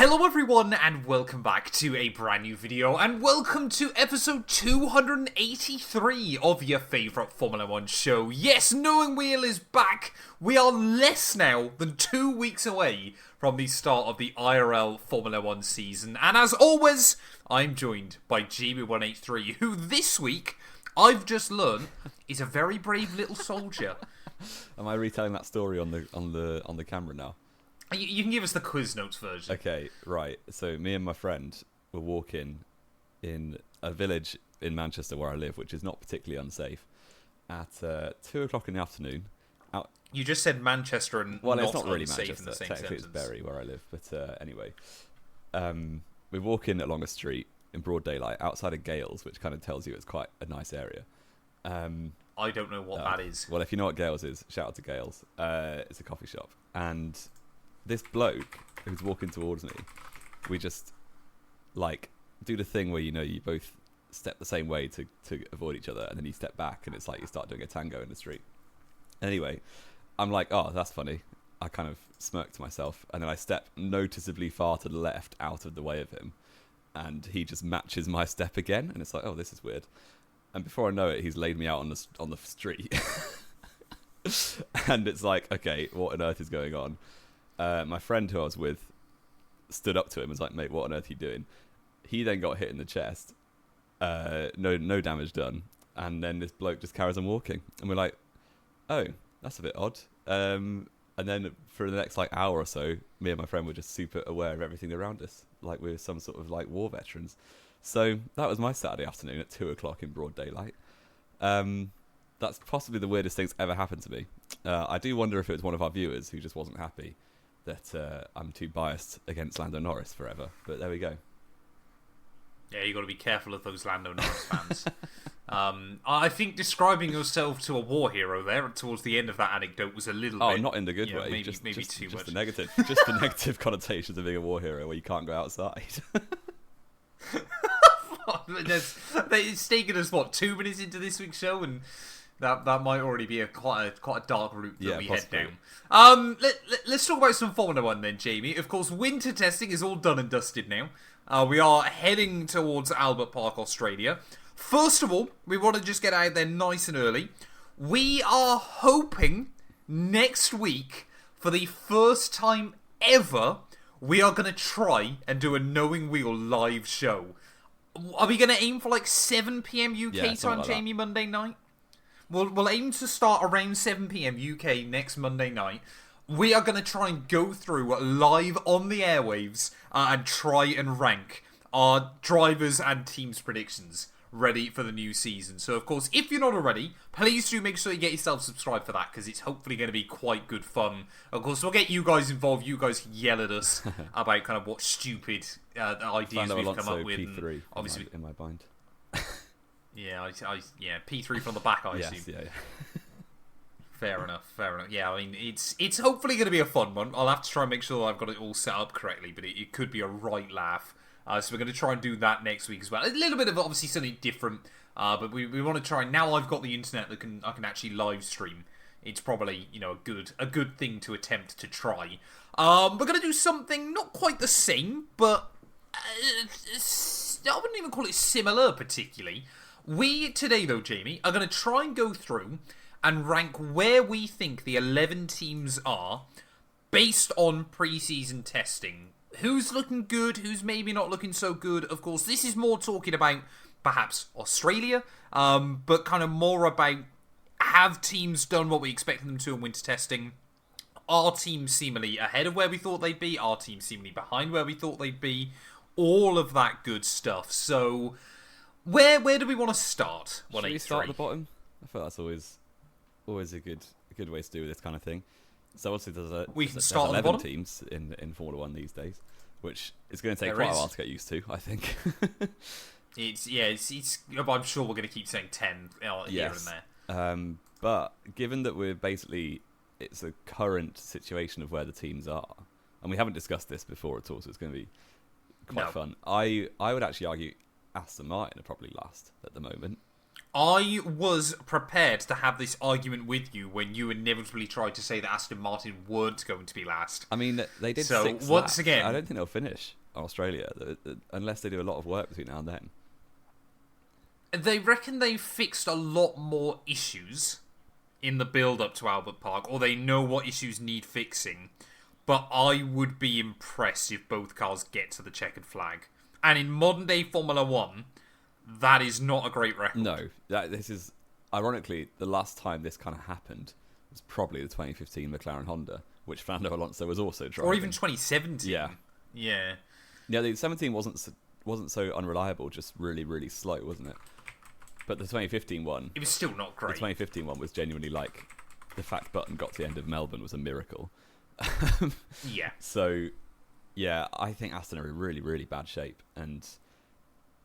Hello everyone and welcome back to a brand new video and welcome to episode 283 of your favourite Formula 1 show. Yes, Knowing Wheel is back. We are less now than 2 weeks away from the start of the IRL Formula 1 season, and as always, I'm joined by Jamie183, who this week, I've just learned, is a very brave little soldier. Am I retelling that story on the camera now? You can give us the quiz notes version. Okay, right. So me and my friend were walking in a village in Manchester where I live, which is not particularly unsafe, at 2 o'clock in the afternoon. You just said Manchester and well, not it's not really unsafe Manchester. in the same Technically, sentence. it's Bury where I live. But anyway, we're walking along a street in broad daylight outside of Gales, which kind of tells you it's quite a nice area. I don't know what that is. Well, if you know what Gales is, shout out to Gales. It's a coffee shop. And this bloke who's walking towards me, we just, like, do the thing where, you both step the same way to avoid each other, and then you step back, and it's like you start doing a tango in the street. Anyway, I'm like, oh, that's funny. I kind of smirk to myself, and then I step noticeably far to the left out of the way of him, and he just matches my step again, and it's like, oh, this is weird. And before I know it, he's laid me out on the street. And it's like, okay, what on earth is going on? My friend who I was with stood up to him and was like, mate, what on earth are you doing? He then got hit in the chest. No damage done. And then this bloke just carries on walking. And we're like, oh, that's a bit odd. And then for the next hour or so, me and my friend were just super aware of everything around us. Like we were some sort of war veterans. So that was my Saturday afternoon at 2 o'clock in broad daylight. That's possibly the weirdest thing's ever happened to me. I do wonder if it was one of our viewers who just wasn't happy that I'm too biased against Lando Norris forever. But there we go. Yeah, you got to be careful of those Lando Norris fans. I think describing yourself to a war hero there towards the end of that anecdote was a little bit... Oh, not in the good way. Maybe just too much. The negative, just the negative connotations of being a war hero where you can't go outside. It's taken us, 2 minutes into this week's show, and that might already be quite a dark route that we possibly head down. Let's talk about some Formula 1 then, Jamie. Of course, winter testing is all done and dusted now. We are heading towards Albert Park, Australia. First of all, we want to just get out there nice and early. We are hoping next week, for the first time ever, we are going to try and do a Knowing Wheel live show. Are we going to aim for 7 PM UK time, Jamie, Monday night? We'll aim to start around 7 PM UK next Monday night. We are going to try and go through live on the airwaves and try and rank our drivers and teams' predictions ready for the new season. So, of course, if you're not already, please do make sure you get yourself subscribed for that, because it's hopefully going to be quite good fun. Of course, we'll get you guys involved. You guys can yell at us about kind of what stupid ideas we've come up with. P3 obviously, in my bind. Yeah, P3 from the back, I assume. Yeah. Fair enough. Yeah, I mean, it's hopefully going to be a fun one. I'll have to try and make sure I've got it all set up correctly, but it could be a right laugh. So we're going to try and do that next week as well. A little bit of obviously something different, but we want to try. Now I've got the internet that I can actually live stream. It's probably a good thing to attempt to try. We're going to do something not quite the same, but I wouldn't even call it similar particularly. We today though, Jamie, are going to try and go through and rank where we think the 11 teams are based on pre-season testing. Who's looking good, who's maybe not looking so good. Of course, this is more talking about perhaps Australia, but kind of more about, have teams done what we expected them to in winter testing? Are teams seemingly ahead of where we thought they'd be? Are teams seemingly behind where we thought they'd be? All of that good stuff. So, where do we want to start? Should we start at the bottom? I feel that's always a good way to do this kind of thing. So obviously there's 11 teams in Formula 1 these days, which is going to take quite a while to get used to, I think. I'm sure we're going to keep saying 10 here and there. But given that it's a current situation of where the teams are, and we haven't discussed this before at all, so it's going to be quite fun. I would actually argue Aston Martin are probably last at the moment. I was prepared to have this argument with you when you inevitably tried to say that Aston Martin weren't going to be last. I mean, they did so 6 once laps. again, I don't think they'll finish Australia unless they do a lot of work between now and then. They reckon they fixed a lot more issues in the build-up to Albert Park, or they know what issues need fixing. But I would be impressed if both cars get to the checkered flag. And in modern-day Formula 1, that is not a great record. No, this is... Ironically, the last time this kind of happened was probably the 2015 McLaren Honda, which Fernando Alonso was also driving. Or even 2017. Yeah. Yeah. Yeah, the 17 wasn't so unreliable, just really, really slow, wasn't it? But the 2015 one... It was still not great. The 2015 one was genuinely like... The fact Button got to the end of Melbourne was a miracle. Yeah. So, yeah, I think Aston are in really, really bad shape. And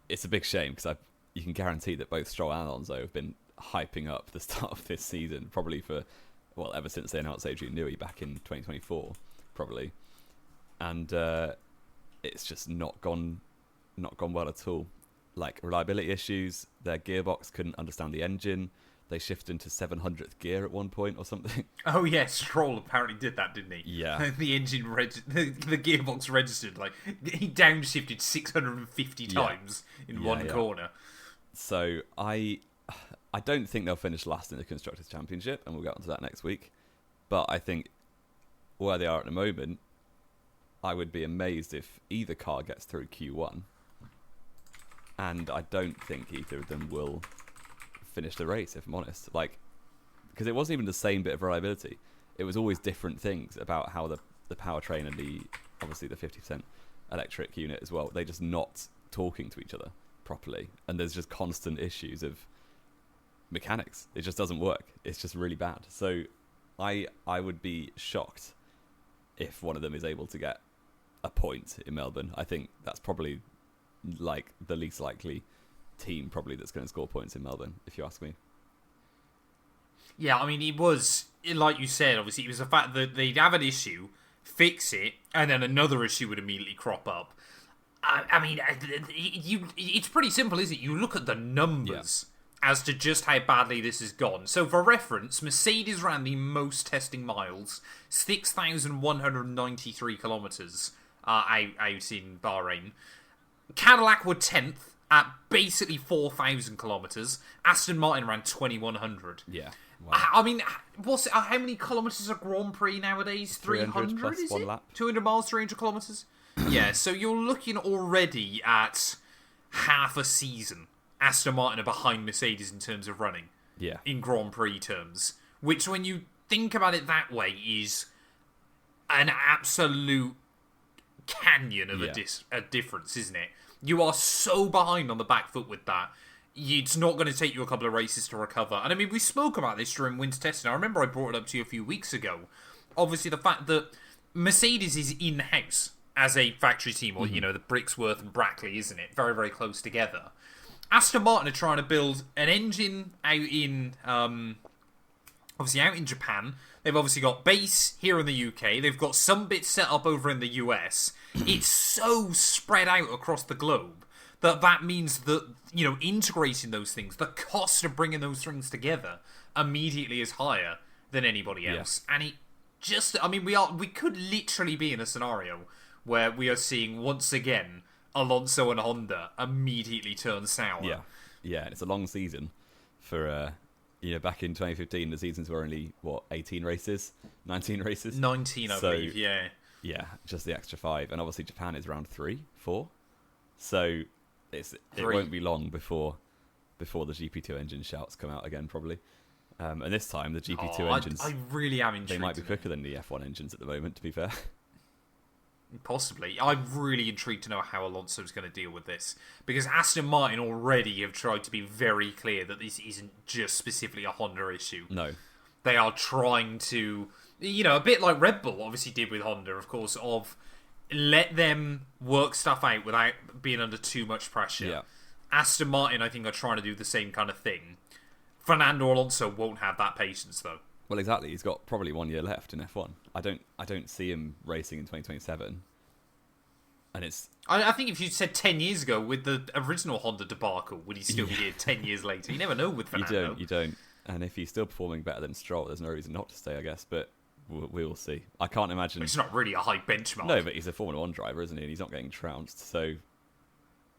it's a big shame because you can guarantee that both Stroll and Alonso have been hyping up the start of this season, probably ever since they announced Adrian Newey back in 2024, probably. And it's just not gone well at all. Like, reliability issues, their gearbox couldn't understand the engine. They shifted into 700th gear at one point or something. Oh yeah, Stroll apparently did that, didn't he? Yeah. The engine, the gearbox registered. Like, he downshifted 650 times in one corner. So I don't think they'll finish last in the Constructors' Championship, and we'll get onto that next week. But I think where they are at the moment, I would be amazed if either car gets through Q1. And I don't think either of them will finish the race, if I'm honest. Like, because it wasn't even the same bit of reliability. It was always different things about how the powertrain and obviously the 50% electric unit as well, they're just not talking to each other properly. And there's just constant issues of mechanics. It just doesn't work. It's just really bad. So I would be shocked if one of them is able to get a point in Melbourne. I think that's probably like the least likely team probably that's going to score points in Melbourne, if you ask me. Yeah, I mean, it was, like you said, obviously, it was the fact that they'd have an issue, fix it, and then another issue would immediately crop up. I mean, it's pretty simple, isn't it? You look at the numbers as to just how badly this has gone. So, for reference, Mercedes ran the most testing miles, 6,193 kilometres out in Bahrain. Cadillac were 10th at basically 4,000 kilometres. Aston Martin ran 2,100. Yeah. Wow. I mean, how many kilometres are Grand Prix nowadays? 300 plus is one it? lap. 200 miles, 300 kilometres? Yeah, so you're looking already at half a season. Aston Martin are behind Mercedes in terms of running. Yeah. In Grand Prix terms. Which, when you think about it that way, is an absolute canyon of a difference, isn't it? You are so behind on the back foot with that. It's not going to take you a couple of races to recover. And I mean, we spoke about this during winter testing. I remember I brought it up to you a few weeks ago. Obviously, the fact that Mercedes is in-house as a factory team, or, you know, the Brixworth and Brackley, isn't it? Very, very close together. Aston Martin are trying to build an engine out in, obviously out in Japan. They've obviously got base here in the UK. They've got some bits set up over in the US. It's so spread out across the globe that means that, you know, integrating those things, the cost of bringing those things together immediately is higher than anybody else. Yeah. And it just, I mean, we could literally be in a scenario where we are seeing once again Alonso and Honda immediately turn sour. Yeah, it's a long season for, you know, back in 2015, the seasons were only, 18 races? 19 races? 19, I believe, yeah. Yeah, just the extra 5. And obviously Japan is around 3, 4. So it won't be long before the GP2 engine shouts come out again, probably. And this time, the GP2 engines... I really am intrigued. They might be quicker than the F1 engines at the moment, to be fair. Possibly. I'm really intrigued to know how Alonso's going to deal with this. Because Aston Martin already have tried to be very clear that this isn't just specifically a Honda issue. No. They are trying to, you know, a bit like Red Bull obviously did with Honda, of course, of let them work stuff out without being under too much pressure. Yeah. Aston Martin, I think, are trying to do the same kind of thing. Fernando Alonso won't have that patience, though. Well, exactly. He's got probably 1 year left in F1. I don't see him racing in 2027. And it's... I think if you'd said 10 years ago with the original Honda debacle, would he still be here 10 years later? You never know with Fernando. You don't. And if he's still performing better than Stroll, there's no reason not to stay, I guess. But we will see. I can't imagine... It's not really a high benchmark. No, but he's a Formula 1 driver, isn't he? And he's not getting trounced. So,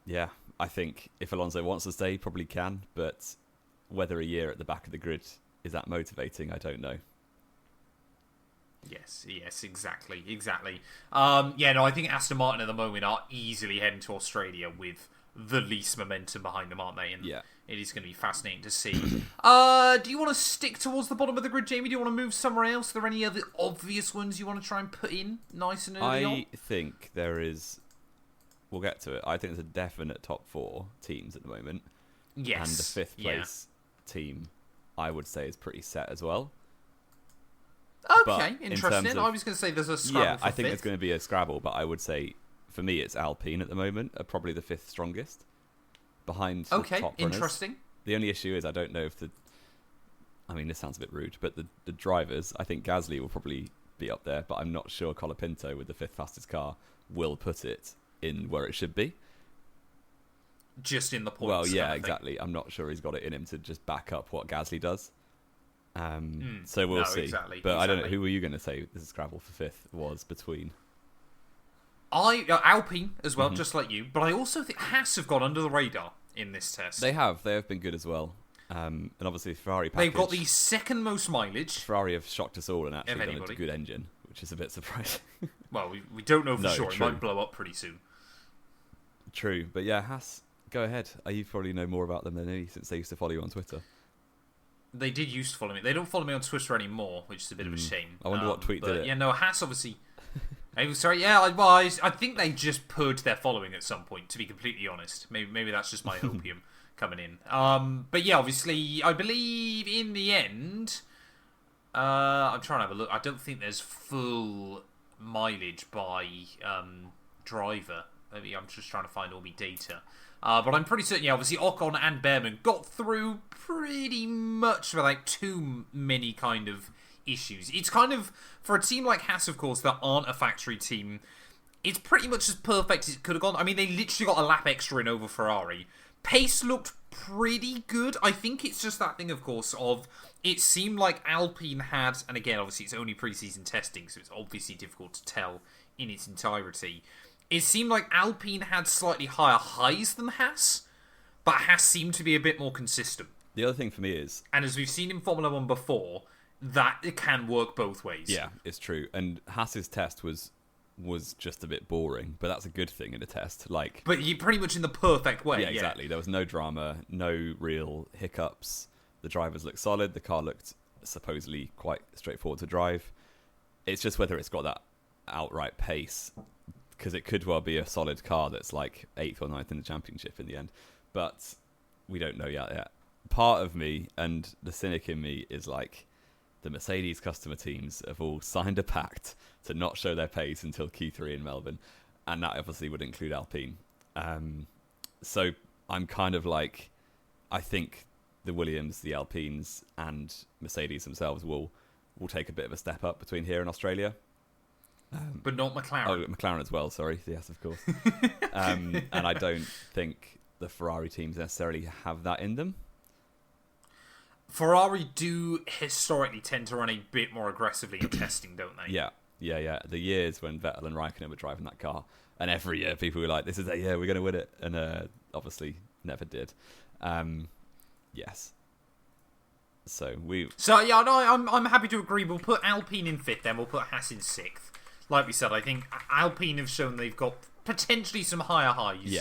yeah, I think if Alonso wants to stay, he probably can. But whether a year at the back of the grid is that motivating, I don't know. Yes, exactly. I think Aston Martin at the moment are easily heading to Australia with the least momentum behind them, aren't they? And yeah. It is going to be fascinating to see. Do you want to stick towards the bottom of the grid, Jamie? Do you want to move somewhere else? Are there any other obvious ones you want to try and put in nice and early on? I think there is... We'll get to it. I think there's a definite top 4 teams at the moment. Yes. And the 5th place team, I would say, is pretty set as well. Okay, interesting. I was going to say there's a scrabble for I think fifth. there's going to be a scrabble, but I would say, for me, it's Alpine at the moment, are probably the 5th strongest. Behind the top runners. Interesting. The only issue is I don't know if this sounds a bit rude, but the drivers, I think Gasly will probably be up there, but I'm not sure Colapinto with the 5th fastest car will put it in where it should be. Just in the points. Well, yeah, exactly. I'm not sure he's got it in him to just back up what Gasly does. So we'll see. Exactly, but I don't know. Who were you going to say this is Scrabble for 5th was between? Alpine as well, just like you. But I also think Haas have gone under the radar in this test. They have been good as well. And obviously Ferrari package. They've got the second most mileage. Ferrari have shocked us all and actually done a good engine, which is a bit surprising. Well, we don't know for sure. True. It might blow up pretty soon. True, but yeah, Haas, go ahead. You probably know more about them than me since they used to follow you on Twitter. They did used to follow me. They don't follow me on Twitter anymore, which is a bit of a shame. I wonder what tweet did it. Yeah, no, Haas obviously... I think they just purged their following at some point, to be completely honest. Maybe that's just my opium coming in. But yeah, obviously, I believe in the end... I'm trying to have a look. I don't think there's full mileage by driver. Maybe I'm just trying to find all my data. But I'm pretty certain, obviously Ocon and Behrman got through pretty much without too many kind of issues. It's kind of, for a team like Haas, of course, that aren't a factory team, it's pretty much as perfect as it could have gone. I mean, they literally got a lap extra in over Ferrari. Pace looked pretty good. I think it's just that thing, of course, of it seemed like Alpine had, and again, obviously it's only pre-season testing, so it's obviously difficult to tell in its entirety. It seemed like Alpine had slightly higher highs than Haas, but Haas seemed to be a bit more consistent. The other thing for me is... And as we've seen in Formula 1 before, that it can work both ways. Yeah, it's true. And Haas's test was just a bit boring, but that's a good thing in a test. But you pretty much in the perfect way. Yeah, exactly. There was no drama, no real hiccups. The drivers looked solid. The car looked supposedly quite straightforward to drive. It's just whether it's got that outright pace... Because it could well be a solid car that's like 8th or 9th in the championship in the end. But we don't know yet. Part of me, and the cynic in me, is like the Mercedes customer teams have all signed a pact to not show their pace until Q3 in Melbourne. And that obviously would include Alpine. So I'm kind of like, I think the Williams, the Alpines, and Mercedes themselves will take a bit of a step up between here and Australia. But not McLaren. Oh, McLaren as well, sorry. Yes, of course. And I don't think the Ferrari teams necessarily have that in them. Ferrari do historically tend to run a bit more aggressively in testing, don't they? Yeah. The years when Vettel and Raikkonen were driving that car, and every year people were like, this is a year we're going to win it. And obviously never did. Yes. I'm happy to agree. We'll put Alpine in 5th, then we'll put Haas in 6th. Like we said, I think Alpine have shown they've got potentially some higher highs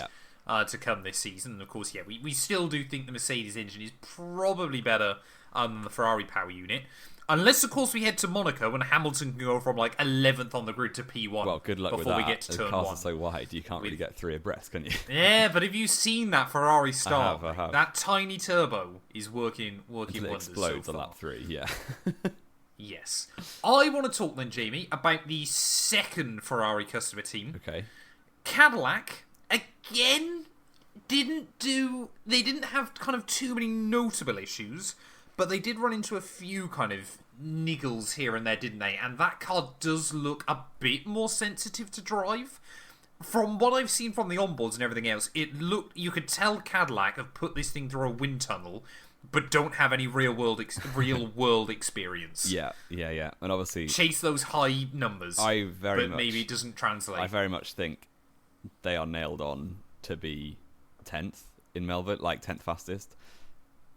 to come this season. And of course, we still do think the Mercedes engine is probably better than the Ferrari power unit. Unless, of course, we head to Monaco and Hamilton can go from 11th on the grid to P1. Well, good luck with that. Before we get to turn 1. The cars are so wide, you can't really get 3 abreast, can you? Yeah, but have you seen that Ferrari start? I have. That tiny turbo is working wonders. It explodes on lap 3, yeah. Yes. I want to talk then, Jamie, about the second Ferrari customer team. Okay. Cadillac, again, they didn't have kind of too many notable issues, but they did run into a few kind of niggles here and there, didn't they? And that car does look a bit more sensitive to drive. from what I've seen from the onboards and everything else, you could tell Cadillac have put this thing through a wind tunnel, but don't have any real world experience. Yeah, and obviously chase those high numbers. Maybe it doesn't translate. I very much think they are nailed on to be 10th in Melbourne, like 10th fastest.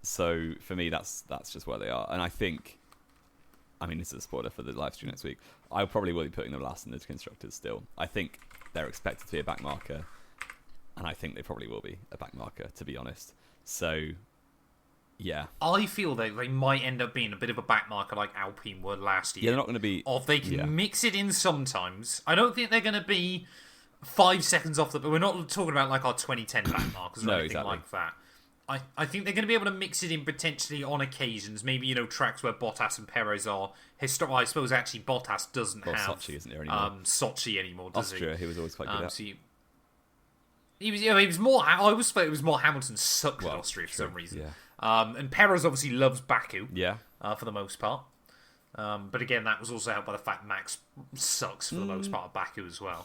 So for me, that's just where they are, and I think. I mean, this is a spoiler for the live stream next week. I probably will be putting them last in the constructors still. I think they're expected to be a back marker, and I think they probably will be a back marker, to be honest. So, yeah. I feel they might end up being a bit of a back marker like Alpine were last year. Yeah, they're not going to be... Or they can mix it in sometimes. I don't think they're going to be 5 seconds off but we're not talking about like our 2010 back markers or anything like that. I think they're going to be able to mix it in potentially on occasions. Maybe, tracks where Bottas and Perez are historical. I suppose actually Bottas doesn't have Sochi isn't there anymore. Sochi anymore, does Austria, he was always quite good at. So he was more. I always thought it was more Hamilton sucked at Austria for some reason. Yeah. And Perez obviously loves Baku. Yeah. For the most part. But again, that was also helped by the fact Max sucks for the most part of Baku as well.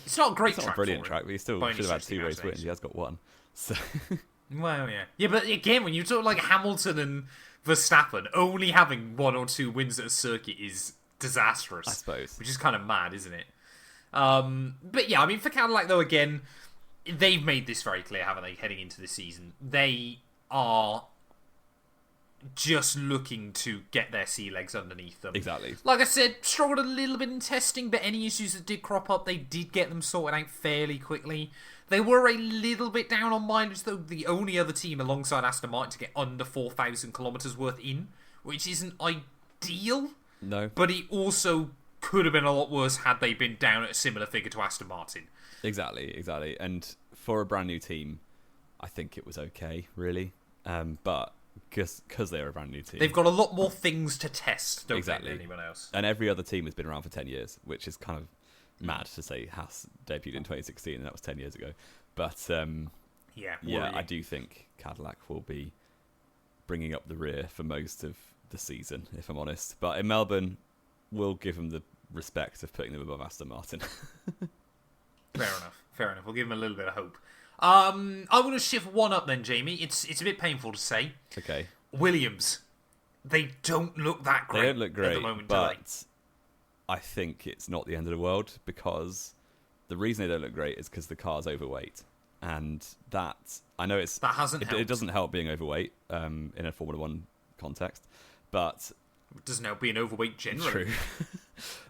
It's not a great track. Not a brilliant track, but he still should have had 2 race wins. He has got 1. So. Well, yeah. Yeah, but again, when you talk like Hamilton and Verstappen, only having 1 or 2 wins at a circuit is disastrous. I suppose. Which is kind of mad, isn't it? But yeah, I mean, for Cadillac, though, again, they've made this very clear, haven't they, heading into the season? They are just looking to get their sea legs underneath them. Exactly. Like I said, struggled a little bit in testing, but any issues that did crop up, they did get them sorted out fairly quickly. They were a little bit down on mileage, though. The only other team alongside Aston Martin to get under 4,000 kilometres worth in, which isn't ideal. No. But it also could have been a lot worse had they been down at a similar figure to Aston Martin. Exactly. And for a brand new team, I think it was okay, really. But because they're a brand new team, they've got a lot more things to test, don't they, than anyone else. And every other team has been around for 10 years, which is kind of mad to say. Haas debuted in 2016, and that was 10 years ago. But I do think Cadillac will be bringing up the rear for most of the season, if I'm honest. But in Melbourne, we'll give them the respect of putting them above Aston Martin. Fair enough. We'll give them a little bit of hope. I want to shift one up then, Jamie. It's a bit painful to say. Okay. Williams, they don't look that great. They don't look great at the moment, but I think it's not the end of the world, because the reason they don't look great is because the car's overweight, and that hasn't helped. It doesn't help being overweight in a Formula One context, but it doesn't help being overweight generally. True,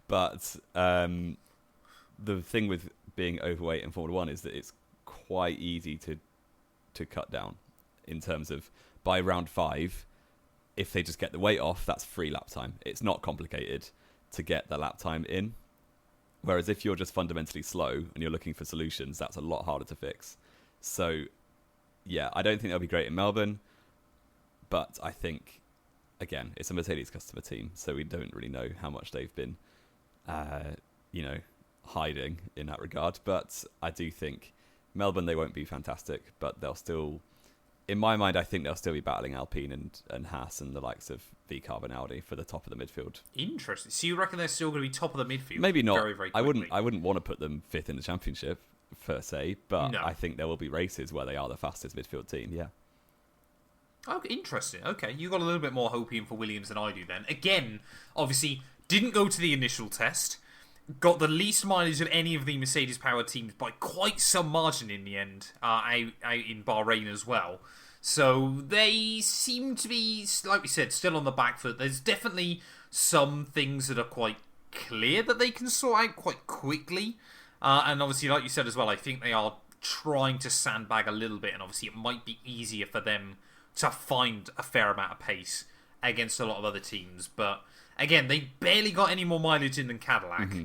but the thing with being overweight in Formula One is that it's quite easy to cut down in terms of by round 5, if they just get the weight off, that's free lap time. It's not complicated to get the lap time in. Whereas if you're just fundamentally slow and you're looking for solutions, that's a lot harder to fix. So, yeah, I don't think they'll be great in Melbourne, but I think, again, it's a Mercedes customer team, so we don't really know how much they've been, hiding in that regard. But I do think Melbourne, they won't be fantastic, but they'll still, in my mind, I think they'll still be battling Alpine and Haas and the likes of VCarb and Audi for the top of the midfield. Interesting. So you reckon they're still going to be top of the midfield? Maybe not. Very, very quickly. I wouldn't want to put them 5th in the championship per se, but no. I think there will be races where they are the fastest midfield team. Yeah. Oh, interesting. Okay, you got a little bit more hope in for Williams than I do then. Again, obviously, didn't go to the initial test. Got the least mileage of any of the Mercedes-powered teams by quite some margin in the end, out in Bahrain as well. So they seem to be, like we said, still on the back foot. There's definitely some things that are quite clear that they can sort out quite quickly. And obviously, like you said as well, I think they are trying to sandbag a little bit. And obviously, it might be easier for them to find a fair amount of pace against a lot of other teams. But again, they barely got any more mileage in than Cadillac. Mm-hmm.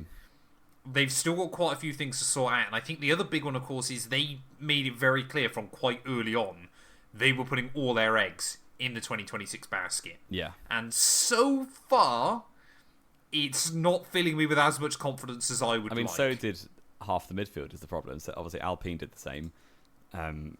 They've still got quite a few things to sort out. And I think the other big one, of course, is they made it very clear from quite early on they were putting all their eggs in the 2026 basket. Yeah. And so far, it's not filling me with as much confidence as I would like. I mean, so did half the midfield is the problem. So obviously Alpine did the same.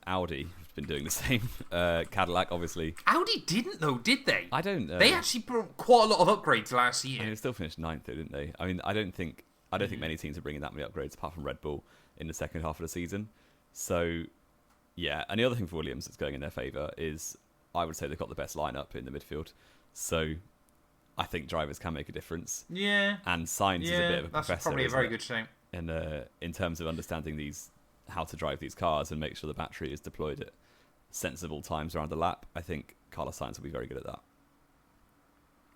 Audi has been doing the same. Cadillac, obviously. Audi didn't, though, did they? I don't know. They actually brought quite a lot of upgrades last year. I mean, they still finished 9th, though, didn't they? I mean, I don't think many teams are bringing that many upgrades apart from Red Bull. in the second half of the season. So, yeah. And the other thing for Williams that's going in their favour is I would say they've got the best lineup in the midfield. So I think drivers can make a difference. Yeah. And Sainz is a bit of a professor. That's probably a very good shape. In terms of understanding how to drive these cars and make sure the battery is deployed at sensible times around the lap, I think Carlos Sainz will be very good at that.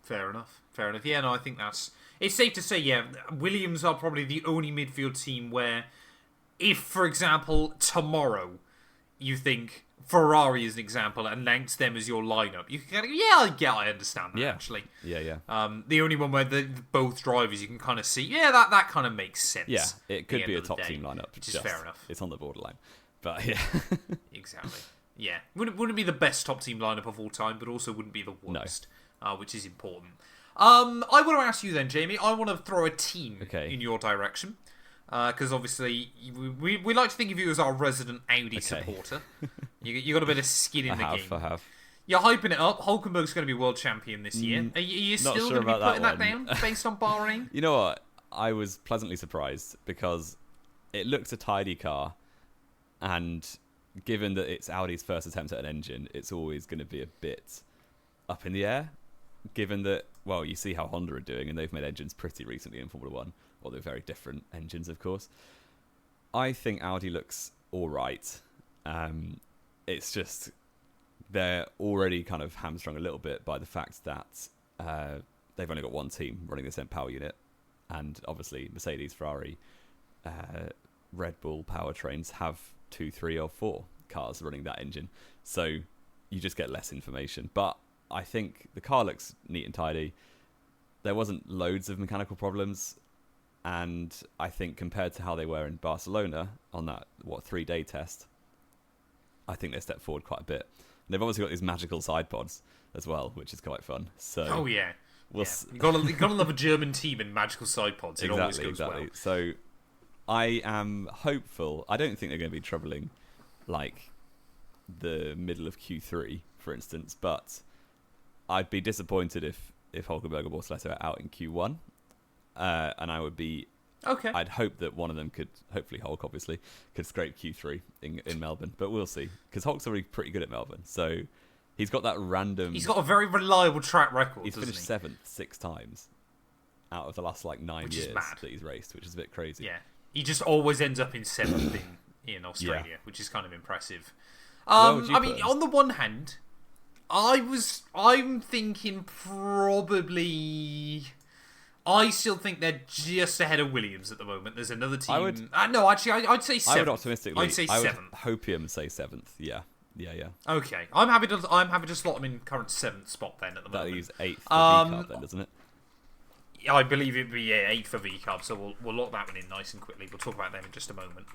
Fair enough. Yeah, no, I think it's safe to say, yeah, Williams are probably the only midfield team where if, for example, tomorrow you think Ferrari is an example, announce them as your lineup, you can kind of, I understand that, actually. Yeah. The only one where both drivers you can kind of see, that kind of makes sense. Yeah, it could be a top team lineup. Which is fair enough. It's on the borderline. But yeah. Exactly. Yeah. Wouldn't be the best top team lineup of all time, but also wouldn't be the worst, which is important. I want to ask you then, Jamie, I want to throw a team in your direction. Because obviously, we like to think of you as our resident Audi supporter. You got a bit of skin in the game. I have. You're hyping it up. Hulkenberg's going to be world champion this year. Are you still going to be putting that down based on Bahrain? You know what? I was pleasantly surprised because it looks a tidy car, and given that it's Audi's first attempt at an engine, it's always going to be a bit up in the air. Given that, well, you see how Honda are doing, and they've made engines pretty recently in Formula 1. Well, they're very different engines, of course. I think Audi looks all right. It's just they're already kind of hamstrung a little bit by the fact that they've only got one team running this power unit. And obviously, Mercedes, Ferrari, Red Bull powertrains have 2, 3 or 4 cars running that engine. So you just get less information. But I think the car looks neat and tidy. There wasn't loads of mechanical problems. And I think compared to how they were in Barcelona on that 3-day test, I think they stepped forward quite a bit. And they've obviously got these magical side pods as well, which is quite fun. So you gotta love a German team in magical side pods. It always goes well. So I am hopeful. I don't think they're going to be troubling like the middle of Q3, for instance, but I'd be disappointed if Hulkenberg or Bortoleto are out in Q1. And I would be okay. I'd hope that one of them could, hopefully Hulk obviously, could scrape Q3 in Melbourne, but we'll see because Hulk's already pretty good at Melbourne, so he's got that random. He's got a very reliable track record. He's finished 7th 6 times out of the last 9 years that he's raced, which is a bit crazy. Yeah, he just always ends up in 7th in Australia, which is kind of impressive. I mean, on the one hand, I'm thinking probably. I still think they're just ahead of Williams at the moment. There's another team. I'd say 7th. I would optimistically. I'd say 7th. Hopium say 7th. Yeah. Okay, I'm happy to slot them in current 7th spot then at the moment. That'll use 8th for VCARB then, doesn't it? I believe it'd be 8th for VCARB, so we'll lock that one in nice and quickly. We'll talk about them in just a moment.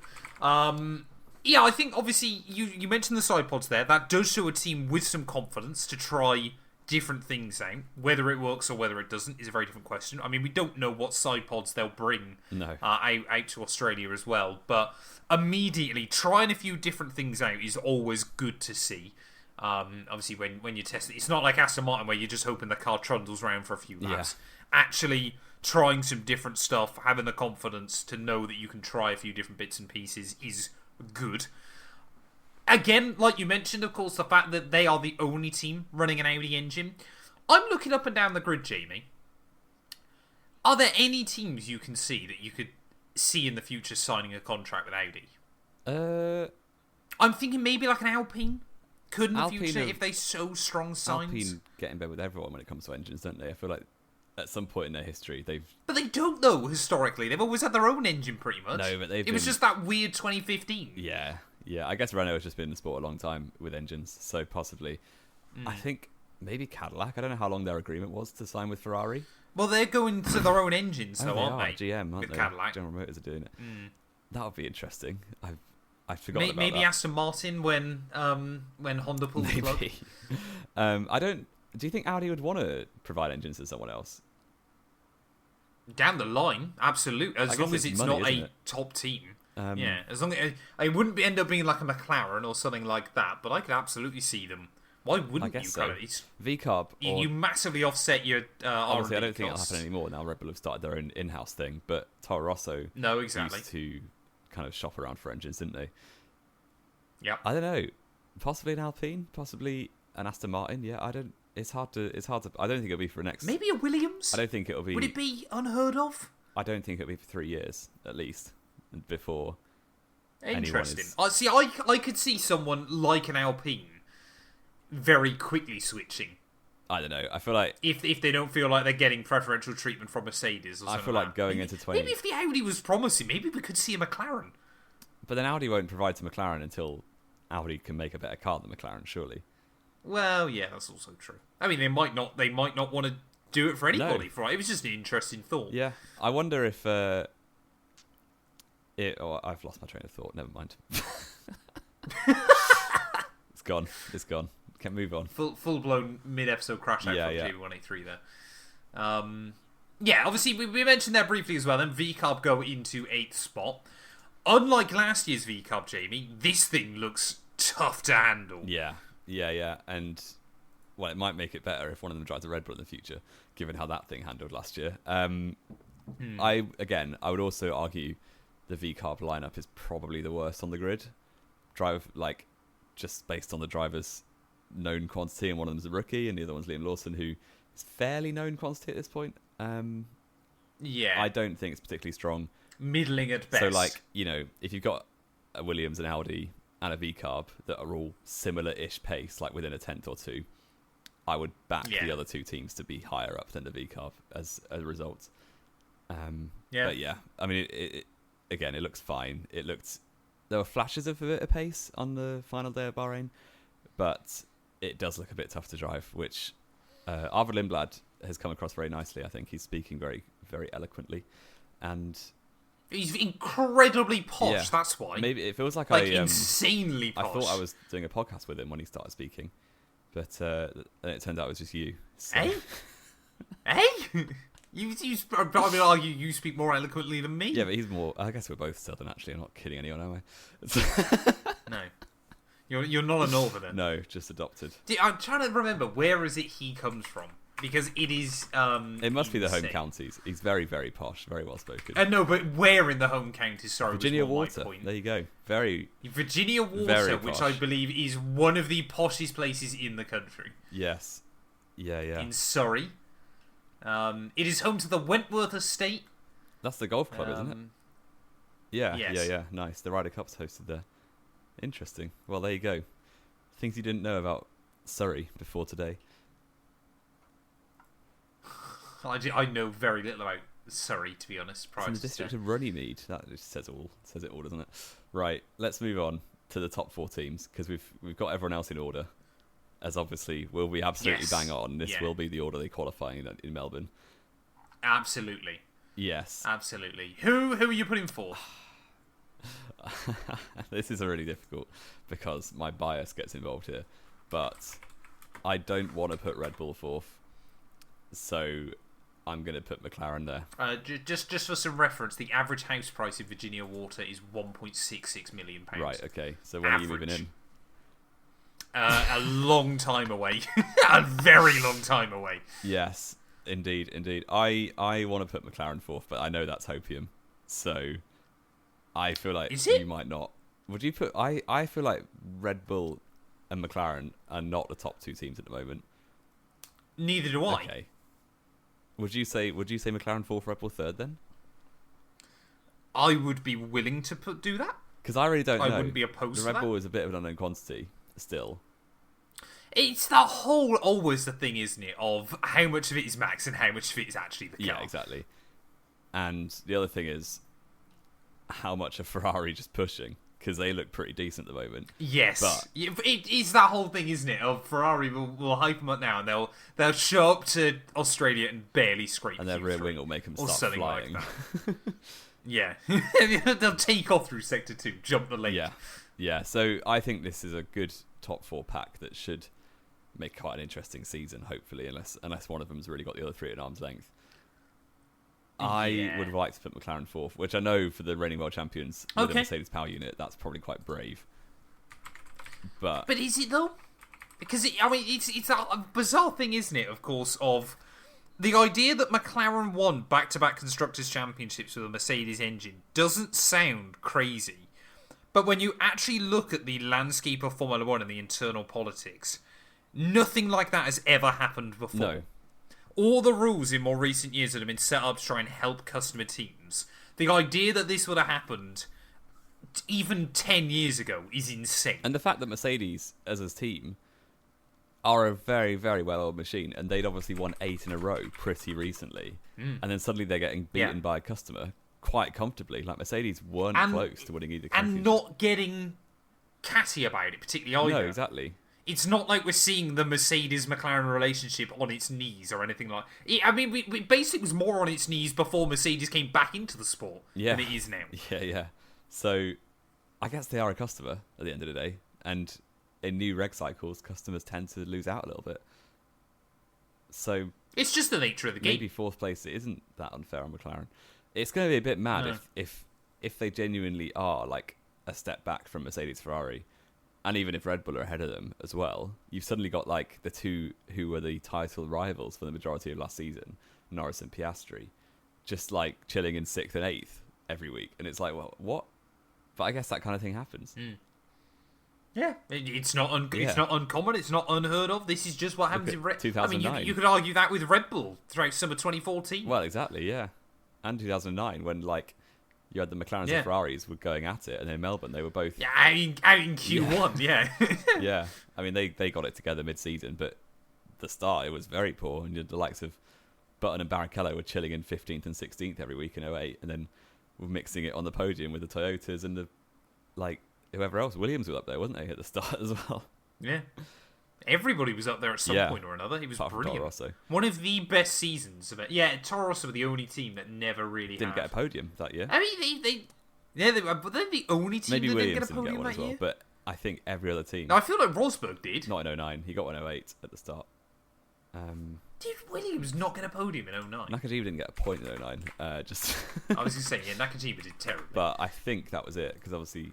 I think obviously you mentioned the side pods there. That does show a team with some confidence to try different things out. Whether it works or whether it doesn't is a very different question. I mean, we don't know what side pods they'll bring out to Australia as well, but immediately trying a few different things out is always good to see. Obviously, when you test it, it's not like Aston Martin where you're just hoping the car trundles around for a few laps. Actually trying some different stuff, having the confidence to know that you can try a few different bits and pieces is good. Again, like you mentioned, of course, the fact that they are the only team running an Audi engine. I'm looking up and down the grid, Jamie. Are there any teams you can see that you could see in the future signing a contract with Audi? I'm thinking maybe like an Alpine could in the future if they show strong signs. Alpine get in bed with everyone when it comes to engines, don't they? I feel like at some point in their history But they don't, though, historically. They've always had their own engine, pretty much. No, but it was just that weird 2015. Yeah, I guess Renault has just been in the sport a long time with engines, so possibly. I think maybe Cadillac. I don't know how long their agreement was to sign with Ferrari. Well, they're going to their own engines, though, aren't they? GM, aren't with they? Cadillac. General Motors are doing it. That would be interesting. I'd forgotten about maybe that. Aston Martin when Honda pulled the plug. Do you think Audi would want to provide engines to someone else? Down the line, absolutely. As long as it's money, not a it? top team. As long as it wouldn't end up being like a McLaren or something like that, but I could absolutely see them. Why wouldn't you? So. VCARB. You massively offset your honestly, R&D I don't think costs. it'll happen anymore. Now Red Bull have started their in-house thing, but Toro Rosso used to kind of shop around for engines, didn't they? Yeah. I don't know. Possibly an Alpine, possibly an Aston Martin. Yeah, I don't. It's hard to. I don't think it'll be for next. Maybe a Williams. I don't think it'll be. Would it be unheard of? I don't think it'll be for 3 years at least before. Interesting. I could see someone like an Alpine very quickly switching. I don't know. I feel like if they don't feel like they're getting preferential treatment from Mercedes or something. I feel like going into 20. Maybe if the Audi was promising, maybe we could see a McLaren. But then Audi won't provide to McLaren until Audi can make a better car than McLaren, surely. Well, yeah, that's also true. I mean, they might not want to do it for anybody. No. Right? It was just an interesting thought. Yeah, I wonder if I've lost my train of thought. Never mind. It's gone. Can't move on. Full blown mid episode crash out from JB183 there. Yeah, obviously we mentioned that briefly as well. Then VCarb go into 8th spot. Unlike last year's VCarb, Jamie, this thing looks tough to handle. Yeah, and well, it might make it better if one of them drives a Red Bull in the future, given how that thing handled last year. I would also argue the VCarb lineup is probably the worst on the grid. Just based on the drivers' known quantity, and one of them's a rookie, and the other one's Liam Lawson, who is fairly known quantity at this point. I don't think it's particularly strong. Middling at best. So, if you've got a Williams, an Audi, and a VCarb that are all similar-ish pace, like within a tenth or two, I would back the other two teams to be higher up than the VCarb as a result. But yeah, I mean, it looks fine. There were flashes of a bit of pace on the final day of Bahrain, but it does look a bit tough to drive, which Arvid Lindblad has come across very nicely. I think he's speaking very, very eloquently, and he's incredibly posh. Yeah, that's why. Maybe it feels like insanely posh. I thought I was doing a podcast with him when he started speaking, but it turned out it was just you. So. Hey, hey. I would argue you speak more eloquently than me. Yeah, but he's more. I guess we're both Southern. Actually, I'm not kidding anyone, am I? No, you're not a Northerner. No, just adopted. I'm trying to remember where is it he comes from, because it is. It must be the home counties. He's very, very posh, very well spoken. No, but where in the home counties? Sorry, Virginia Water. There you go. Virginia Water, which I believe is one of the poshest places in the country. Yes. Yeah. In Surrey. It is home to the Wentworth Estate. That's the golf club, isn't it? Yeah, yes. yeah. Nice. The Ryder Cup's hosted there. Interesting. Well, there you go. Things you didn't know about Surrey before today. I know very little about Surrey, to be honest. It's in the district of Runnymede. That just says it all, doesn't it? Right. Let's move on to the top 4 teams, because we've got everyone else in order. As obviously will be absolutely bang on. This will be the order they qualify in Melbourne. Absolutely. Yes. Absolutely. Who are you putting fourth? This is really difficult because my bias gets involved here. But I don't want to put Red Bull fourth. So I'm going to put McLaren there. Just for some reference, the average house price in Virginia Water is £1.66 million. Right, okay. So when are you moving in? A long time away. A very long time away. Yes, indeed. I want to put McLaren fourth, but I know that's hopium. So I feel like you might not. Would you put... I feel like Red Bull and McLaren are not the top 2 teams at the moment. Neither do I. Okay. Would you say McLaren fourth, Red Bull third then? I would be willing to do that. Because I really don't know. I wouldn't be opposed to that. The Red Bull is a bit of an unknown quantity still. It's that whole, always the thing, isn't it, of how much of it is Max and how much of it is actually the car. Yeah, exactly. And the other thing is how much are Ferrari just pushing, because they look pretty decent at the moment. Yes, but it is that whole thing, isn't it, of Ferrari will hype them up now, and they'll show up to Australia and barely scrape, and their rear wing will make them start flying. Like that. Yeah, they'll take off through sector 2, jump the lake. Yeah. So I think this is a good top 4 pack that should make quite an interesting season, hopefully, unless one of them's really got the other 3 at arm's length. I would like to put McLaren fourth, which I know for the reigning world champions with the Mercedes power unit, that's probably quite brave. But is it though? Because it's a bizarre thing, isn't it? Of course, of the idea that McLaren won back-to-back Constructors' Championships with a Mercedes engine doesn't sound crazy. But when you actually look at the landscape of Formula 1 and the internal politics, nothing like that has ever happened before. No. All the rules in more recent years that have been set up to try and help customer teams, the idea that this would have happened even 10 years ago is insane. And the fact that Mercedes, as a team, are a very, very well-oiled machine, and they'd obviously won 8 in a row pretty recently, and then suddenly they're getting beaten by a customer quite comfortably. Like, Mercedes weren't close to winning either championship. And not getting catty about it, particularly either. No, exactly. It's not like we're seeing the Mercedes-McLaren relationship on its knees or anything like it. I mean, it basically was more on its knees before Mercedes came back into the sport than it is now. Yeah. So, I guess they are a customer at the end of the day, and in new reg cycles, customers tend to lose out a little bit. So it's just the nature of the game. Maybe 4th place isn't that unfair on McLaren. It's going to be a bit mad if they genuinely are like a step back from Mercedes, Ferrari, and even if Red Bull are ahead of them as well. You've suddenly got like the two who were the title rivals for the majority of last season, Norris and Piastri, just like chilling in 6th and 8th every week, and it's like, well, what? But I guess that kind of thing happens. Yeah, it's not uncommon. It's not unheard of. This is just what happens in Red. 2009. I mean, you could argue that with Red Bull throughout summer 2014. Well, exactly, yeah, and 2009 when like you had the McLarens and Ferraris were going at it, and in Melbourne they were both. Yeah, I mean Q1, yeah. I mean they got it together mid-season, but the start it was very poor, and the likes of Button and Barrichello were chilling in 15th and 16th every week in 08, and then we're mixing it on the podium with the Toyotas and the like. Whoever else, Williams was up there, wasn't they, at the start as well? Yeah. Everybody was up there at some point or another. He was brilliant. Toro Rosso. One of the best seasons of it. Yeah, Toro Rosso were the only team that never really didn't get a podium that year. I mean, they're the only team Maybe that Williams didn't get a podium one that as well, year. but I think every other team. No, I feel like Rosberg did. Not in 09. He got one in 08 at the start. Did Williams not get a podium in 09? Nakajima didn't get a point in 09. I was going to say, Nakajima did terribly. But I think that was it, because obviously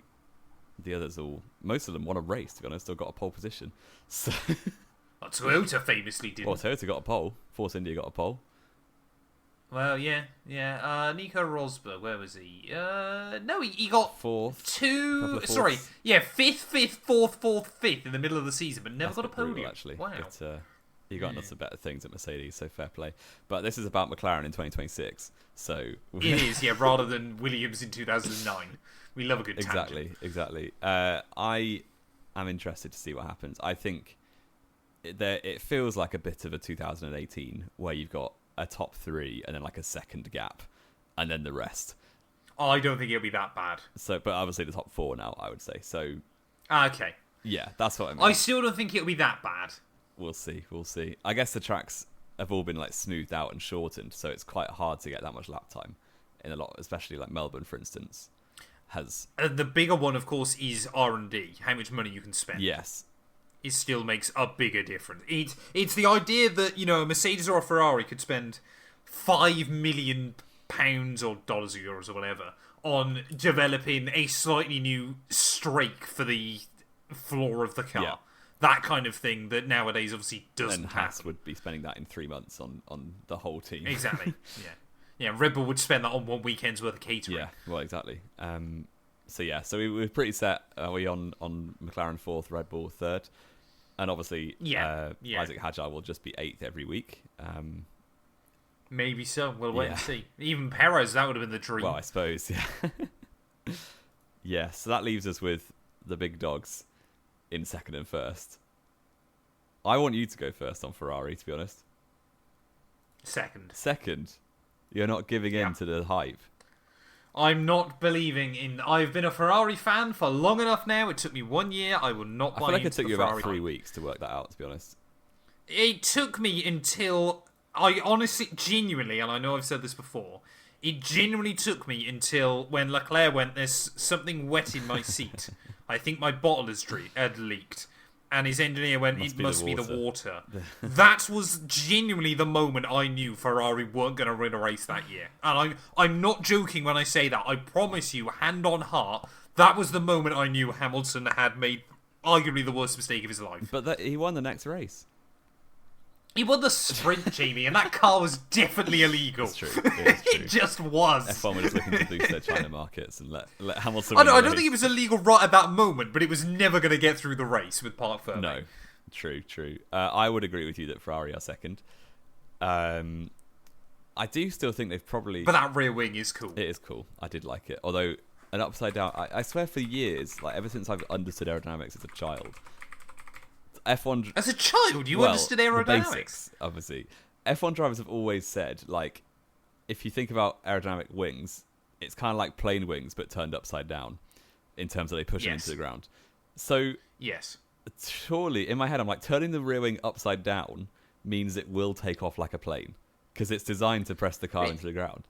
the others most of them won a race, to be honest, still got a pole position. So Toyota famously didn't. Well, Toyota got a pole. Force India got a pole. Well, yeah. Nico Rosberg, where was he? No, he got 4th. Fifth, fourth, fifth in the middle of the season, but never got a podium. Brutal, actually. Wow. But, he got lots of better things at Mercedes, so fair play. But this is about McLaren in 2026, so it is, rather than Williams in 2009. We love a good tangent. Exactly. I am interested to see what happens. I think it feels like a bit of a 2018 where you've got a top 3 and then like a second gap, and then the rest. I don't think it'll be that bad. So, but obviously the top 4 now, I would say. So, okay. Yeah, that's what I mean. I still don't think it'll be that bad. We'll see. I guess the tracks have all been like smoothed out and shortened, so it's quite hard to get that much lap time in a lot, especially like Melbourne, for instance. Has the bigger one, of course, is R&D. How much money you can spend. Yes, it still makes a bigger difference. It's the idea that a Mercedes or a Ferrari could spend £5 million or dollars or euros or whatever on developing a slightly new strake for the floor of the car. Yeah. That kind of thing that nowadays obviously doesn't happen. Haas would be spending that in 3 months on the whole team. Exactly. Yeah. Red Bull would spend that on 1 weekend's worth of catering. Yeah. Well, exactly. So we're pretty set. Are we on McLaren 4th, Red Bull 3rd, and obviously Isaac Hadjar will just be 8th every week. Maybe so. We'll wait and see. Even Perez, that would have been the dream. Well, I suppose. Yeah. Yeah. So that leaves us with the big dogs in 2nd and 1st. I want you to go first on Ferrari, to be honest. 2nd. You're not giving in to the hype. I'm not believing in. I've been a Ferrari fan for long enough now. It took me 1 year. I will not buy into the Ferrari. I feel like it took you about 3 weeks to work that out, to be honest. It took me until I honestly, genuinely, and I know I've said this before, it genuinely took me until when Leclerc went, there's something wet in my seat. I think my bottle had leaked. And his engineer went, it must be the water. That was genuinely the moment I knew Ferrari weren't going to win a race that year. And I'm not joking when I say that. I promise you, hand on heart, that was the moment I knew Hamilton had made arguably the worst mistake of his life. But he won the next race. He won the sprint, Jamie, and that car was definitely illegal. It's true. It just was. F1 were just looking to boost their China markets and let Hamilton I win the don't race. think it was illegal right at that moment, but it was never going to get through the race with Parc Fermé. No. True. I would agree with you that Ferrari are second. I do still think they've probably... But that rear wing is cool. It is cool. I did like it. Although, an upside down... I swear for years, like ever since I've understood aerodynamics as a child, F1... As a child, you understood aerodynamics? The basics, obviously. F1 drivers have always said, like, if you think about aerodynamic wings, it's kind of like plane wings, but turned upside down in terms of they push them into the ground. So... Yes. Surely, in my head, I'm like, turning the rear wing upside down means it will take off like a plane. Because it's designed to press the car into the ground.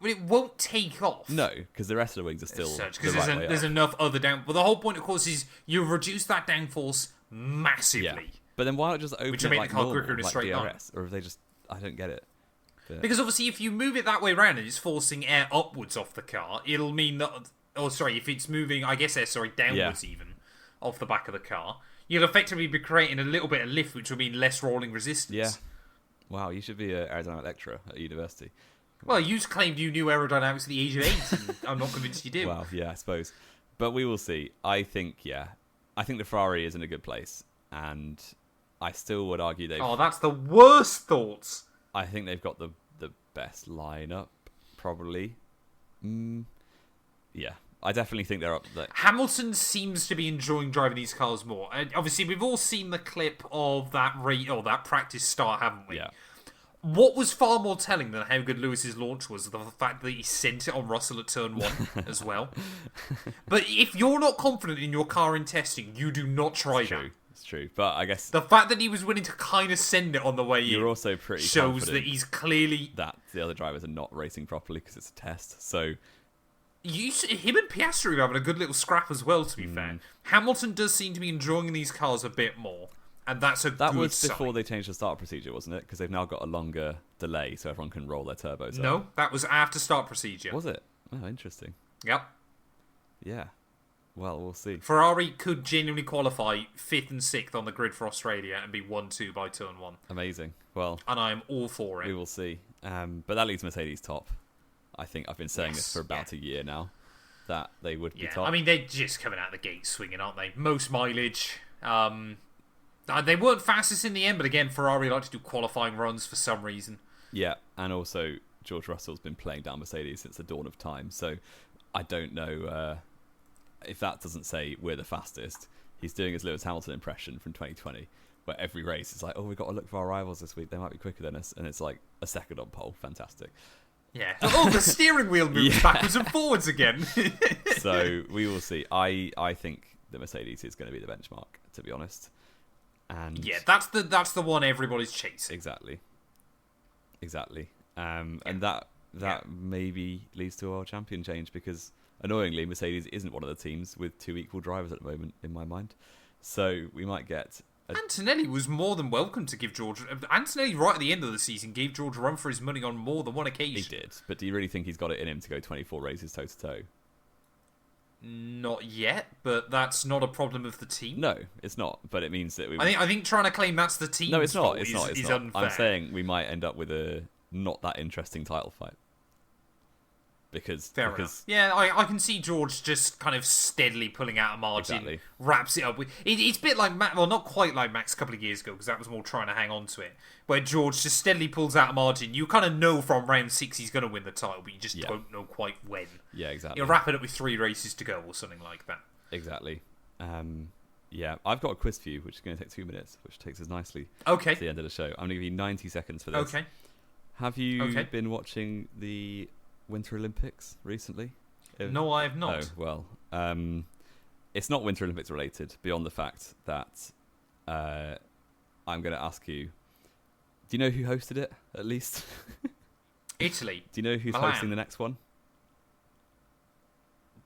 But it won't take off. No, because the rest of the wings are still because there's enough other down. Well, the whole point, of course, is you reduce that downforce massively. Yeah. But then why not just open it like normal, quicker in a like straight line? DRS? Or if they just... I don't get it. But... Because obviously, if you move it that way around and it's forcing air upwards off the car, it'll mean that... Oh, sorry, if it's moving, downwards even, off the back of the car, you'll effectively be creating a little bit of lift, which will mean less rolling resistance. Yeah. Wow, you should be an aerodynamic lecturer at university. Well, you claimed you knew aerodynamics at the age of 8, and I'm not convinced you did. Well, yeah, I suppose. But we will see. I think the Ferrari is in a good place, and I still would argue they've... Oh, that's the worst thoughts. I think they've got the best lineup, probably. Yeah, I definitely think they're up there. Hamilton seems to be enjoying driving these cars more. Obviously, we've all seen the clip of that practice start, haven't we? Yeah. What was far more telling than how good Lewis's launch was the fact that he sent it on Russell at turn 1 as well. But if you're not confident in your car in testing, you do not try that. It's true, but I guess the fact that he was willing to kind of send it on the way you're also pretty shows that he's clearly that the other drivers are not racing properly because it's a test. So him and Piastri are having a good little scrap as well. To be fair, Hamilton does seem to be enjoying these cars a bit more, and that's a that good was sign. before they changed the start procedure, wasn't it? Because they've now got a longer delay, so everyone can roll their turbos. No, that was after start procedure. Was it? Oh, interesting. Yep. Yeah. Well, we'll see. Ferrari could genuinely qualify 5th and 6th on the grid for Australia and be 1-2 by turn 1. Amazing. Well, and I am all for it. We will see. But that leaves Mercedes top. I think I've been saying this for about a year now, that they would be top. I mean, they're just coming out the gate swinging, aren't they? Most mileage. They weren't fastest in the end, but again, Ferrari like to do qualifying runs for some reason. Yeah, and also George Russell's been playing down Mercedes since the dawn of time, so I don't know if that doesn't say we're the fastest. He's doing his Lewis Hamilton impression from 2020, where every race is like, oh, we've got to look for our rivals this week. They might be quicker than us, and it's like a second on pole. Fantastic. Yeah. Oh, the steering wheel moves backwards and forwards again. So we will see. I think the Mercedes is going to be the benchmark, to be honest. And yeah, that's the one everybody's chasing. Exactly. And that maybe leads to a world champion change, because annoyingly Mercedes isn't one of the teams with 2 equal drivers at the moment in my mind. So we might get Antonelli was more than welcome to give George... Antonelli, right at the end of the season, gave George a run for his money on more than one occasion. He did, but do you really think he's got it in him to go 24 races toe-to-toe? Not yet, but that's not a problem of the team. No, it's not, but it means that we... I think trying to claim that's the team's No, it's not, fault it's is not. unfair. I'm saying we might end up with a not that interesting title fight. Because yeah, I can see George just kind of steadily pulling out a margin, wraps it up with. It's a bit like well, not quite like Max a couple of years ago, because that was more trying to hang on to it. Where George just steadily pulls out a margin. You kind of know from round 6 he's going to win the title, but you just don't know quite when. Yeah, exactly. You'll wrap it up with 3 races to go or something like that. Exactly. Yeah, I've got a quiz for you, which is going to take 2 minutes, which takes us nicely to the end of the show. I'm going to give you 90 seconds for this. Okay. Have you been watching the Winter Olympics recently? No, I have not. Oh, well, it's not Winter Olympics related, beyond the fact that I'm going to ask you, do you know who hosted it, at least? Italy. Do you know who's hosting the next one?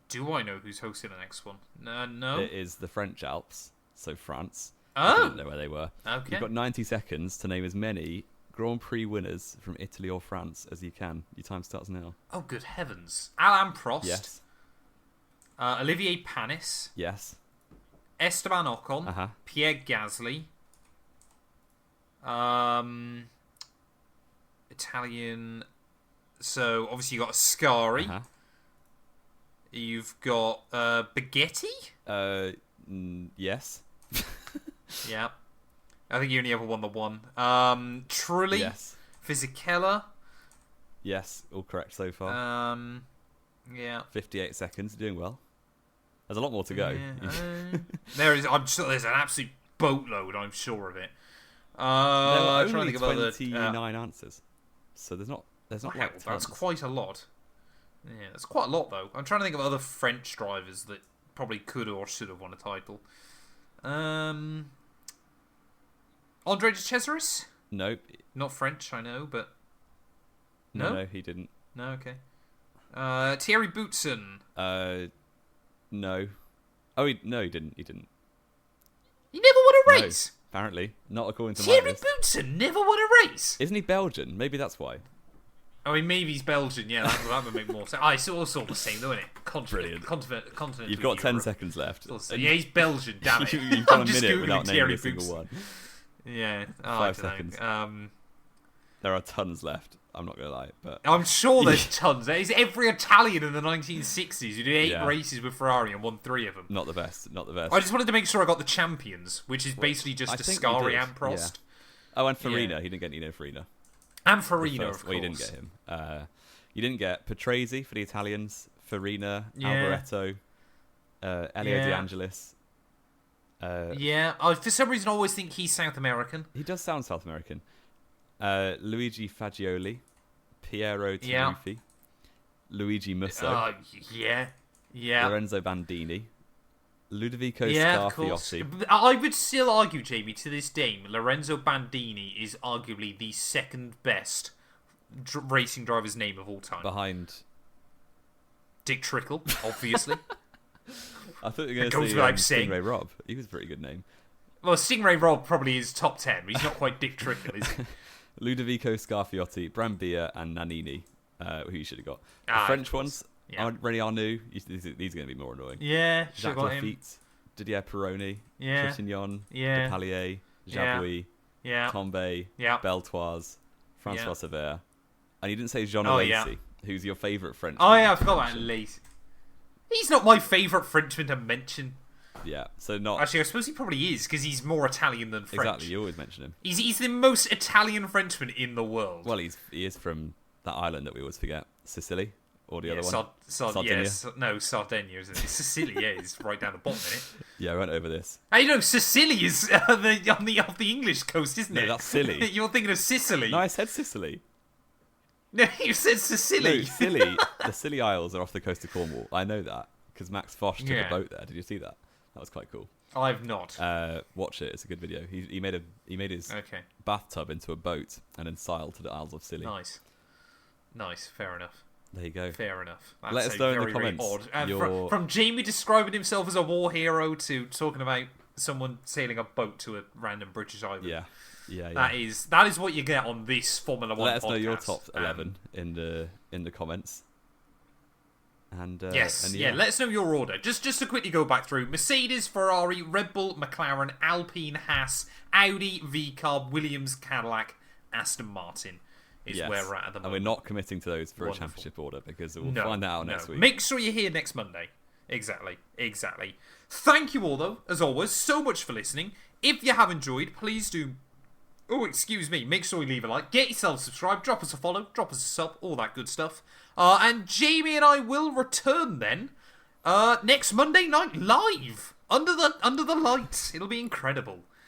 Do I know who's hosting the next one? No. It is the French Alps, so France. Oh! I didn't know where they were. Okay. You've got 90 seconds to name as many Grand Prix winners from Italy or France as you can. Your time starts now. Oh, good heavens. Alain Prost. Yes. Olivier Panis. Yes. Esteban Ocon. Uh-huh. Pierre Gasly. Italian. So obviously you got Ascari. Uh-huh. You've got Baghetti. Yes. Yeah. I think you only ever won the one. Trulli. Yes. Fisichella. Yes. All correct so far. Yeah. 58 seconds. Doing well. There's a lot more to go. Yeah, there's an absolute boatload. I'm sure of it. There are I'm trying only to think about 29 answers. So there's not wow, like tons. that's quite a lot. Yeah, that's quite a lot though. I'm trying to think of other French drivers that probably could or should have won a title. Andre de Cesaris? No. Not French, I know, but No, he didn't. No, okay. Thierry Boutsen. No. Oh, he didn't. He didn't. He never won a race. No, apparently, not according to my Thierry list. Boutsen never won a race. Isn't he Belgian? Maybe that's why. I mean, maybe he's Belgian. Yeah, that would make more sense. It's all sort of the same, though, isn't it? Brilliant. Continent. You've got 10 seconds left. Yeah, he's Belgian. Damn it! You've got I'm a just minute Googling without naming Thierry a single Boutsen. one. Yeah, 5 seconds. There are tons left. I'm not gonna lie, but I'm sure there's tons. There's every Italian in the 1960s who did 8 races with Ferrari and won 3 of them. not the best. Not the best. I just wanted to make sure I got the champions, which is basically just Ascari and Prost. Yeah. Oh, and Farina. He didn't get Nino Farina. And Farina, of course. Well, you didn't get him. You didn't get Patrese for the Italians, Farina, Yeah. Alboreto, Elio De Angelis. For some reason I always think he's South American. He does sound South American. Luigi Fagioli, Piero Yeah. Taruffi, Luigi Musso, Lorenzo Bandini, Ludovico of course. Scarfiotti. I would still argue, Jamie, to this day, Lorenzo Bandini is arguably the second best racing driver's name of all time. Behind Dick Trickle, obviously. I thought you were going goes to without say saying. Stingray Rob. He was a pretty good name. Well, Stingray Rob probably is top 10. He's not quite Dick Trickle, is he? Ludovico Scarfiotti, Brambilla, and Nannini, who you should have got. The French ones, René Arnoux. These are going to be more annoying. Yeah, Jacques got him. Lafitte, Didier Pironi, Yeah. Trintignant, Yeah. Depallier, Jabouille, Yeah. Tombe, Yeah. Beltoise, Francois Yeah. Sever. And you didn't say Jean Oh, Alesi, yeah. who's your favourite French. Oh, yeah, I forgot about Lace. He's not my favourite Frenchman to mention. Yeah, so not... Actually, I suppose he probably is, because he's more Italian than French. Exactly, you always mention him. He's the most Italian Frenchman in the world. Well, he is from that island that we always forget, Sicily, or the other one. Sardinia. Sardinia, isn't it? Sicily, is right down the bottom, isn't it? Yeah, I went over this. Hey, no, Sicily is on the English coast, isn't it? No, that's silly. You're thinking of Sicily. No, I said Sicily. No, you said Sicily. No, Scilly. The Scilly Isles are off the coast of Cornwall. I know that because Max Fosh took a boat there. Did you see that? That was quite cool. I've not. Watch it. It's a good video. He made his bathtub into a boat and then sailed to the Isles of Scilly. Nice. Fair enough. There you go. Fair enough. That's Let us know in the very comments. odd. From Jamie describing himself as a war hero to talking about someone sailing a boat to a random British island. Yeah. That is what you get on this Formula One. Let us podcast. know your top 11 in the comments. And let us know your order. Just to quickly go back through: Mercedes, Ferrari, Red Bull, McLaren, Alpine, Haas, Audi, VCarb, Williams, Cadillac, Aston Martin is where we're at the moment. And we're not committing to those for a championship order because we'll find that out next week. Make sure you're here next Monday. Exactly. Thank you all, though, as always, so much for listening. If you have enjoyed, please do... Oh, excuse me. Make sure you leave a like. Get yourself subscribed. Drop us a follow. Drop us a sub. All that good stuff. And Jamie and I will return then next Monday night live under the lights. It'll be incredible.